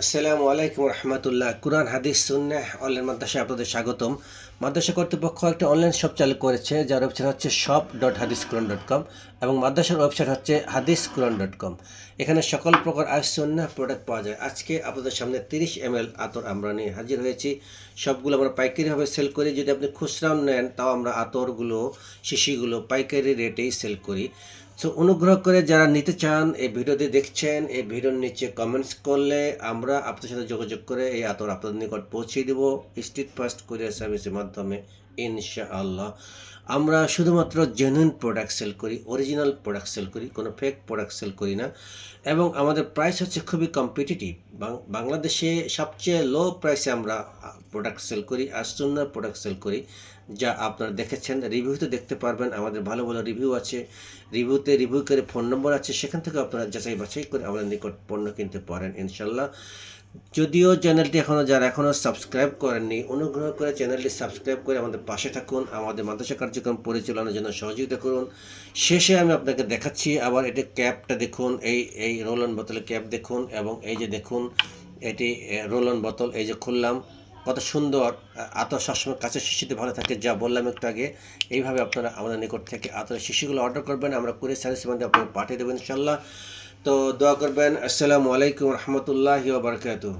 আসসালামু আলাইকুম রহমতুল্লাহ। কুরআন হাদিস সুন্নাহ অনলাইন মাদ্রাসায় আপনাদের স্বাগতম। মাদ্রাসা কর্তৃপক্ষ একটা অনলাইন শপ চালু করেছে, যার ওয়েবসাইট হচ্ছে shop.hadisquran.com এবং মাদ্রাসার ওয়েবসাইট হচ্ছে hadisquran.com। এখানে সকল প্রকার আয়াত সুন্নাহ প্রোডাক্ট পাওয়া যায়। আজকে আপনাদের সামনে 30 ml আতর আমরা নিয়ে হাজির হয়েছি। সবগুলো আমরা পাইকারিভাবে সেল করি। যদি আপনি খুচরাও নেন তাও আমরা আতরগুলো, শিশিগুলো পাইকারি রেটেই সেল করি। সো অনুগ্রহ করে যারা নিতে চান, এই ভিডিওটি দেখছেন, এই ভিডিওর নিচে কমেন্টস করলে আমরা আপনাদের সাথে যোগাযোগ করে এই আতর আপনাদের নিকট পৌঁছে দেব স্ট্রিট ফাস্ট কুরিয়ার সার্ভিসের মাধ্যমে ইনশাআল্লাহ। আমরা শুধুমাত্র জেনুইন প্রোডাক্ট সেল করি, অরিজিনাল প্রোডাক্ট সেল করি, কোনো ফেক প্রোডাক্ট সেল করি না। এবং আমাদের প্রাইস হচ্ছে খুবই কম্পিটিটিভ। বাংলাদেশে সবচেয়ে লো প্রাইসে আমরা প্রোডাক্ট সেল করি আর সুন্দর প্রোডাক্ট সেল করি, যা আপনারা দেখেছেন। রিভিউতে দেখতে পারবেন, আমাদের ভালো ভালো রিভিউ আছে। রিভিউতে রিভিউ করে ফোন নম্বর আছে, সেখান থেকে আপনারা যাচাই বাছাই করে আমাদের নিকট পণ্য কিনতে পারেন ইনশাল্লাহ। যদিও চ্যানেলটি যারা এখনও সাবস্ক্রাইব করেননি, অনুগ্রহ করে চ্যানেলটি সাবস্ক্রাইব করে আমাদের পাশে থাকুন, আমাদের মাদ্রাসা কার্যক্রম পরিচালনার জন্য সহযোগিতা করুন। শেষে আমি আপনাকে দেখাচ্ছি আবার এটি ক্যাপটা দেখুন, এই রোল অন বোতলের ক্যাপ দেখুন, এবং এই যে দেখুন এটি রোল অন বোতল, এই যে খুললাম, কত সুন্দর। আতর সবসময় কাছের শিশিতে ভালো থাকে, যা বললাম একটু আগে। এইভাবে আপনারা আমাদের নিকট থেকে আতরের শিশিগুলো অর্ডার করবেন, আমরা কুরিয়ার সার্ভিসের মধ্যে আপনাকে পাঠিয়ে দেবেন ইনশাল্লাহ। তো দোয়া করবেন। আসসালামু আলাইকুম রহমতুল্লাহি ওয়া বারাকাতুহু।